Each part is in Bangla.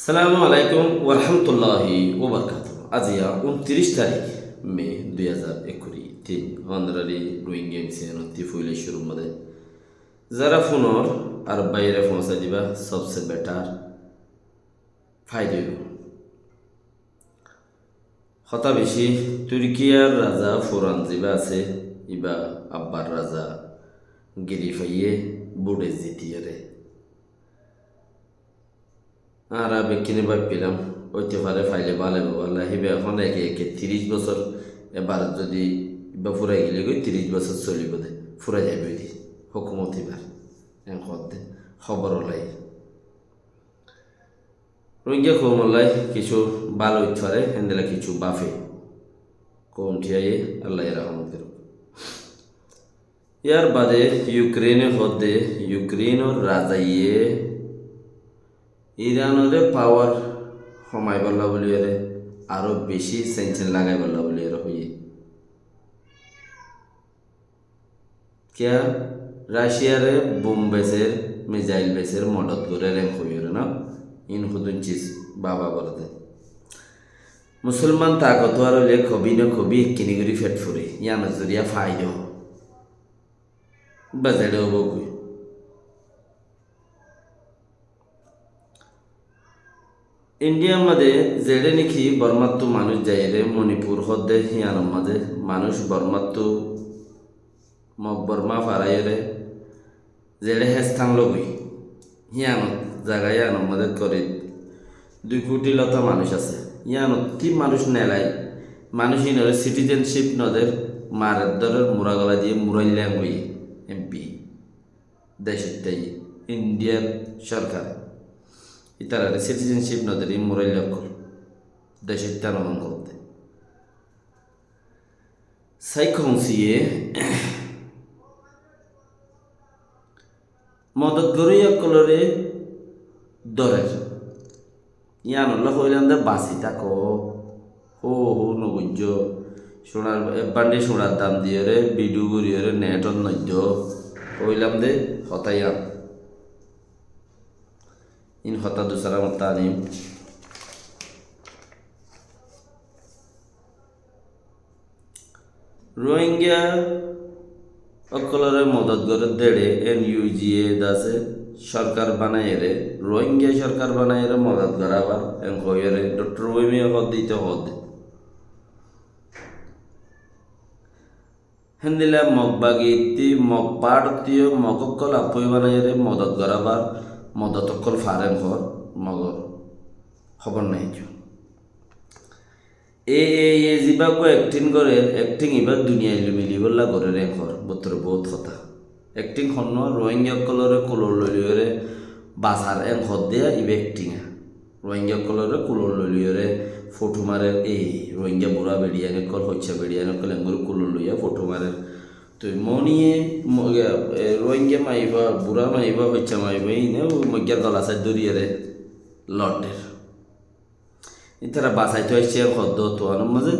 সালামু আলাইকুম ওরহামতুল্লাহি ওবরকাত। আজিয়া 29 তারিখ মে 2021 তিন অন্ধ্রারি রোহিঙ্গা ইনসিয়ানতি ফুইলে শুরু মধ্যে যারা ফোনর আর বাইরে পৌঁছা দিবা সবসে বেটার ফায়দা হইব। হতা বেশি তুর্কিয়ার রাজা ফুরান জিবা আছে ইবা আব্বার রাজা গিরি ফাইয়ে বুড়ে জিতিয়ারে আর বেকিনে ভাই পেলাম ওইতে পারে ফাইলে ভালো বলা হিবে এখন একে একে 30 বছর এবার যদি বা ফুরাই গেলে গই 30 বছর চলিব দে ফুরাই যাবে দি হুকুমত এবার দে খবর ওলাই রোহিঙ্গা কৌমলাই কিছু ভালো হইতে পারে হেন্দেলা কিছু বাফে কম ঠিয়াইয়ে আল্লাহ রহমত করুক। ইয়ার বাদে ইউক্রেনের হদে ইউক্রেনের রাজাইয়ে ইরানরে পাওয়ার কমাই বললা বলি আরো বেশি সেনসেন লাগাই বললা বলি হইয়ে কিয়া রাশিয়ারে বোম বেসের মিসাইল বেসের মদত করে রেম হইরে না ইন হুদুন চিজ বাবা বলতে মুসলমান তাকত আর হলে কবি না কবি কিনি করি ফেট ফুরে ইয়া নজরিয়া ফাইদ বাজারে বকুই ইন্ডিয়ার মাঝে যেড়ে নাকি বর্মাত্তু মানুষ যাইরে মণিপুর হদ্দে হিয়ানোর মাঝে মানুষ বর্মাত্তু মগ বর্মা ফারাইরে যেড়ে হেস্থান লগই হিয়ানত জায়গায় ইয়ানোর মাঝে করে 2 কোটি লতা মানুষ আছে ইয়ানত কি মানুষ নেলাই মানুষ ইনরে সিটিজেনশিপ নদের মারের দরের মুরা গলা দিয়ে মুরাইল্যাং হই এমপি দেশের তাই ইন্ডিয়ার সরকার ইতারা সিটিজেনশিপ নদের মোরাইল লক্ষ্য দেশের টানন করতে সাইকংসিয়ে মদত গরিয়া কলরে দরের ইয়ানুল্লাহ হইলাম দে বাসি তাকো হো হো নবুজ্জ সোনার বান্ডি সোনার দাম দিয়ে রে বিডু গড়িয়ে রে নেটন নদ্য হইলাম দে হতাইয়াম ইন হতা দুসারা মতা আনিম রোহিঙ্গা অকলরে মদত করে দেড়ে NUGA দাসে সরকার বানায় রে রোহিঙ্গা সরকার বানায় রে মদত করে আবার হইরে ডক্টর ওইমি হদ দিতে হদ হেন্দিলা মগবাগিতি মগপাড়তীয় মগকল আপই বানায় রে মদত করাবার মদত অকল ফারেন ঘর মগর খবর নাই এ যিবাকো অ্যাক্টিং করে অ্যাক্টিং এবার দুনিয়ায় মিলিবল্লা করে রে ঘর বতর বহুত কথা অ্যাক্টিং হন্য রোহিঙ্গা কলরে কুলর লইলিওরে বাসার এম হদ দেয়া ইবে অ্যাক্টিংয়া রোহিঙ্গা কলরে কুলর লইলিওরে ফটো মারে এই রোহিঙ্গা বুড়া বেড়িয়ানে কল হচ্ছে বেড়িয়ানে কল এঙ্গুর কুলর লইয়া ফটো মারে তো মনিয়ে রোহিঙ্গা মাইবা বুড়া মাইবা হচ্ছে মাইবা এই নে মজ্ঞার দল আছে দরিয়ারে লটের ইতারা বাসাইতে হচ্ছে হদ্দ তো আনম মাঝে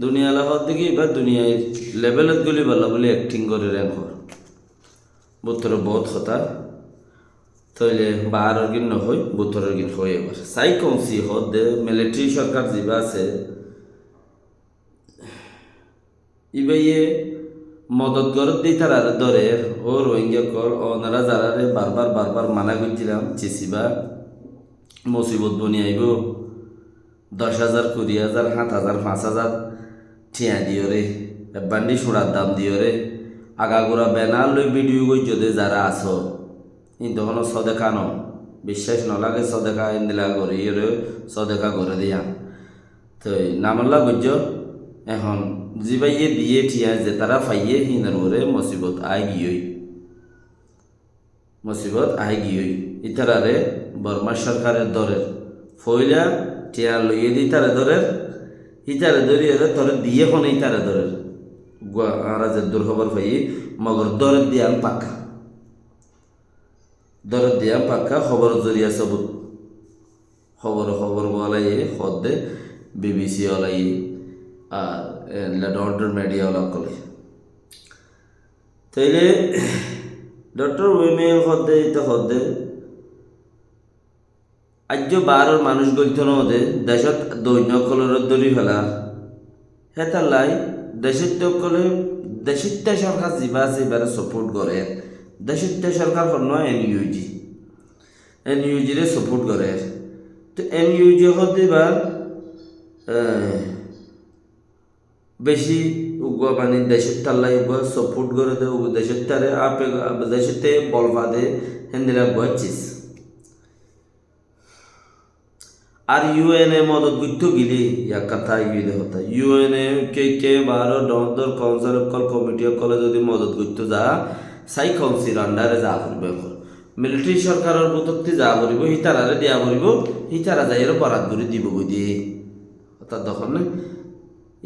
দুনিয়ালা হদ দেখি বা দুনিয়ায় লেভেলত গলি বলা বলে অ্যাক্টিং করে রেন হর বুতর বহুত কথা তইলে বাহারের গিন নহই বুতরের গিন হয়ে এবার সাইকংসি হদ মিলিটারি সরকার যিবা আছে ইবাইয়ে মদত গরত দি তারা দরের ও রোহিঙ্গা কল ওনারা যারা রে বারবার মানা করছিলাম চিসিবা মুসিবত বনি আইব 10,000 20,000 7,000 5,000 ঠিয়া দিও রে বান্ডি সোনার দাম দিও রে আগাগোড়া ব্যানার লই ভিডিও গই যদি যারা আসো কিন্তু হলো সদেখা ন বিশ্বাস নলাগে সদেখা ইন্দিলা করে ইয়ে সদেখা করে দিয়া তো নামল্লা গজ্য এখন জিবাইয়ে দিয়ে ঠিয়া যে তারা ফাইয়ে হিনার ওরে মুসিবত আই গিয়ই ইতারারে বর্মা সরকারের দরের ফইলা টিয়া লইয়ে দি তারে দরের ইতারে ধরিয়ে তোরে দিয়ে হন ইতারে দরের আরাজের দুর্খবর পাই মগর দরের দিয়াম পাক্কা খবর জরিয়া সবুত খবর বলাই হদে BBC ওলাই আর ডক্টর মিডিয়া ওলা কলে তাইলে ডক্টর ওইমে হদে আজ্য বারোর মানুষ গলিত নদে দেশত দৈন্য কলরের দরি ফেলার হেতালাই দেশিত্য সরকার যিবা আছে এবারে সাপোর্ট করে দেশিত্য সরকার হল এনইউজিরে সাপোর্ট করে তো এনইউজি হতে এবার বেশি উগুয়া মানে দেশের তাল্লাই উগুয়া সাপোর্ট করে দে দেশের তারে আপে দেশেতে বলবা দে হেন্দিলা গুয়াচ্ছিস আর ইউএনএ মদত গুদ্ধ গিলি এক কথা গিলে হতা ইউএনএ কে বারো দর কাউন্সিল অকল কমিটি অকলে যদি মদত গুদ্ধ যা সাই কাউন্সিল আন্ডারে যা করিব এখন মিলিটারি সরকারের বুতক্তি যা করিব হিতারারে দিয়া করিব হিতারা যাইয়ের বরাত করে দিব গই দিয়ে অর্থাৎ তখন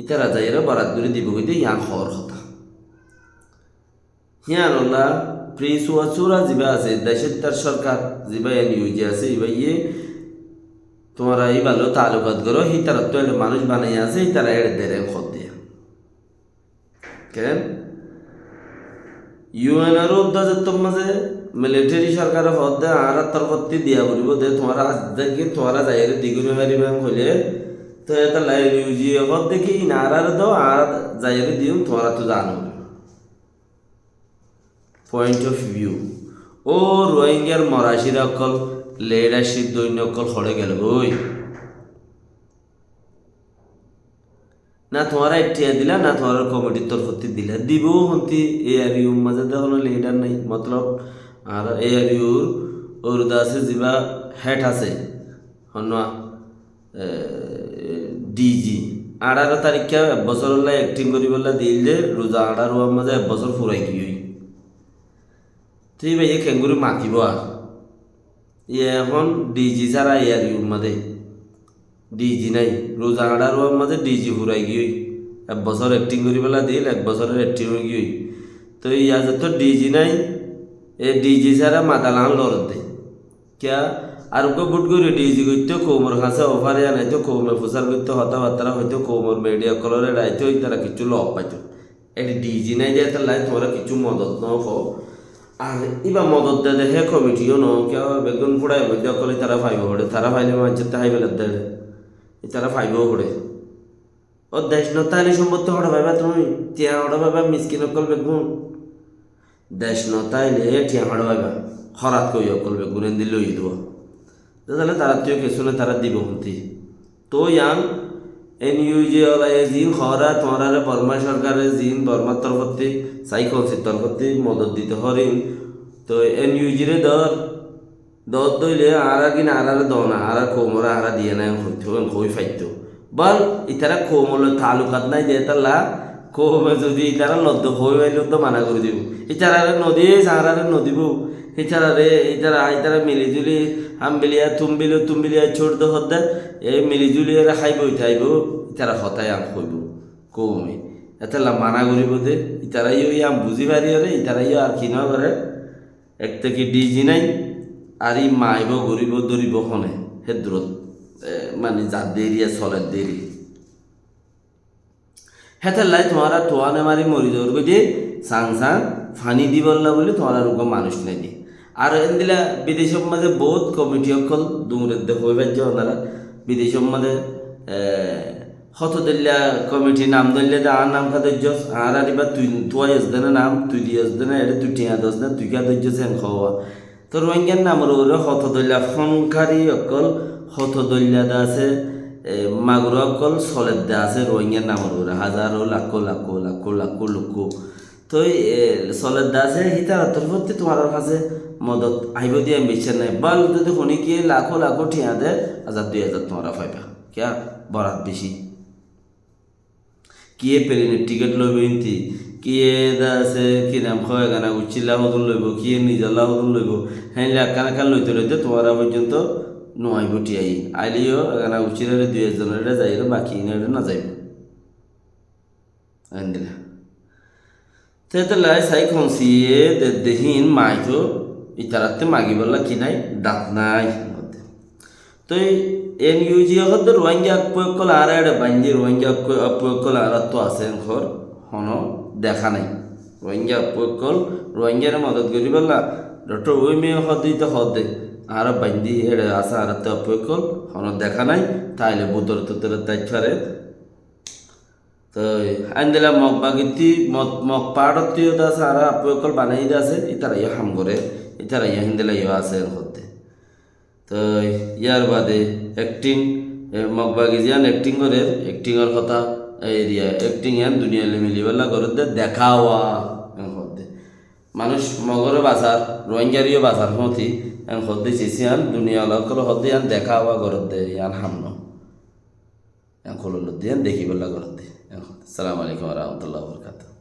ইতারা যাইয়ের বরাত করে দিব গই দিয়ে ইয়াং হওয়ার কথা হিয়ান ওলা প্রিন্স ওয়াচুরা যিবা আছে দেশের তার সরকার যিবা এনইউজি আছে ইবা ইয়ে তোমরা এই ভালো তালুকাত করো হি তারা তো একটা মানুষ বানাই আছে তারা এর দেরে খত দিয়ে কেন ইউএনআর উদ্যোগের মাঝে মিলিটারি সরকার হদ দে আর তরফতি দিয়া বলিব দে তোমরা দেখি তোমরা যাইরে দ্বিগুণে মারিবাম হইলে তো এটা লাইন ইউজি হদ দেখি নারার দাও আর যাইরে দিও তোমরা তো জানো পয়েন্ট অফ ভিউ ও রোহিঙ্গার মরাশির অকল লিডারশিপ দৈন্য অকল হড়ে গেল বই না তোমারা একটিয়া দিলা না তোমার কমিটির তরফতি দিলা দিব হন্তি এ আর ইউ মাঝে দেখো লিডার নাই মতলব আর এ আর ইউর ওর দাসে যিবা হেড আছে হন্যা ডিজি 18 তারিখে বছর অ্যাক্টিং করিবলা দিল যে রোজা 18 মাঝে বছর ফুরাই কি হই তুই ভাই খেঙ্গুরি মাতিব আর ইয়ে এখন ডিজি ছাড়া এ আর ইউর মাঝে ডিজি নাই রোজা 18 মাঝে ডিজি ফুরাই গিয়ে এক বছর অ্যাক্টিং করি পেলা দিল এক বছরের অ্যাক্টিং হয়ে গিয়ে তো ইয়া তো ডিজি নাই এ ডিজি ছাড়া মাতালান লড় দে কিয়া আর ওকে বুট করে ডিজি করতে কৌমর কাছে অফারে আনাইতো কৌমে ফুসার করতে হতাবার্তা হয়তো কৌমর মিডিয়া কলরে রাইতে ওই তারা কিছু লব পাইতো এটি ডিজি নাই যে তার লাই তোমরা কিছু মদত ন আর ইবা মদত দে হে কমিটিও ন কেউ বেগুন ফুড়াই মধ্যে অকলে তারা ফাইব পড়ে তারা ফাইলে মাঝে তাহাই বেলা দেয় তারা ফাইবও পড়ে ও দেশ নতাইলে সম্পত্তি হড়া পাইবা তুমি টিয়া হড়া পাইবা মিসকিন অকল বেগুন দেশ নতাইলে টিয়া হড়া পাইবা হরাত কই অকল বেগুন এনে লই দিব তাহলে তারা তুই কিছু না তারা দিব হতি তো ইয়াং এনইউজি ওলাই জিন খরা তোমার বর্মা সরকারের জিন বর্মার তরফতি সাইকলসির তরফতি মদত দিতে হরিণ তো এনইউজি রে দর দইলে আর কিনা আর দো না আর কোমরা আর দিয়ে নাই হই ফাইতো বল ইতারা কোমল তালুকাত নাই দিয়ে তাল্লা কোমে যদি ইতারা লদ্দ হই বাইলে তো মানা করে দিব ইতারা নদী সাহারে নদীব ইতারা মিলিজুলি হামবিলিয়া তুমবিলিয়া ছোট দো হদ্দা এই মিলিজুলি এরা খাইব ইতাইব ইতারা হতাই আম কইব কৌমে এতালা মানা করিব দে ইতারাইও আম বুঝি পারি রে ইতারাইও আর কিনা করে এক থেকে ডিজি নাই আর ই মাইব গরিব দরিব হনে হেদ্রত মানে যার দেরি চলের দেরি হেতার লাই তোমারা তোয়ানে মারি মরি যাওয়ার গিয়ে সাং ফানি দিবল না বলে তোমার ওরকম মানুষ নাই দি আর এন দিলা বিদেশের মাঝে বহুত কমিটি অকল দুমরের দেখো বাজ্য ওনারা বিদেশের মাঝে হত দিল্লা কমিটি নাম ধরলে আর নাম খা ধৈর্য আর আরিবা তুই আসবে না নাম তুই দিয়ে আসবে না এটা তুই টিয়া দোস না তুই কা ধৈর্য সেন খাওয়া তো রোহিঙ্গার নামের ওরে হত দল্লা ফনকারী অকল হত দল্লা দা আছে মাগুর অকল সলের দা আছে রোহিঙ্গার নামের ওরে হাজারো লাখো লোক তো সলের দা আছে হিতার তরফতি তোমার কাছে মদত আইব দিয়ে বেছে নাই বল যদি শুনি কি লাখো ঠিয়া দে 1000-2000 তোমরা পাইবা কিয়া বরাত বেশি কিয়ে প্লেনের টিকিট লইব ইন্তি কিয়ে আছে কি নাম হয় গানা উচিলা হদুন লইব কিয়ে নিজলা হদুন লইব হ্যাঁ কানাকান লইতে তোমারা পর্যন্ত নোয়াইব টিয়াই আইলিও গানা উচিলে 2 জনের যাইল বাকি না যাইব দিলা তেতলাই সাই খনসিয়ে দেহিন মাইতো ইতারাতে মাগি বললা কি নাই দাঁত নাই তো এনইউজি হদ রোহিঙ্গা প্রয়োগ করলে আর একটা বাঞ্জি রোহিঙ্গা প্রয়োগ করলে আর তো আছে ঘর হন দেখা নাই রোহিঙ্গা প্রয়োগ কল রোহিঙ্গার মদত করি বললা ডক্টর ওই মেয়ে হদ দিতে হদ দে আর বাইন্দি এড়ে আসা আর অপয়কল হন দেখা নাই তাইলে বুদর তুতরে তাইছারে তো আইন দিলা মগ বাগিতি মগ পাড়তীয় দাস আর অপয়কল বানাই দাসে ইতারা ইয়া হাম করে ইতারা ইয়া হিন্দিলা ইয়া আছে হতে তো ইয়ার বাদে অ্যাক্টিং মগবাগি জিয়ান অ্যাক্টিং করে অ্যাক্টিংয়ের কথা এরিয়া অ্যাক্টিং ইয়ান দুনিয়া মিলিবেলা করে দেখাওয়া হতে মানুষ মগরে বাসার রোহিঙ্গারিও বাসার হতি হতে চিসিয়ান দুনিয়া লোকল হতে ইয়ান দেখাওয়া করে দে ইয়ান হামনো খোলো দিয়ান দেখিবেলা করে দে আসসালামু আলাইকুম রহমতুল্লাহ বরকাত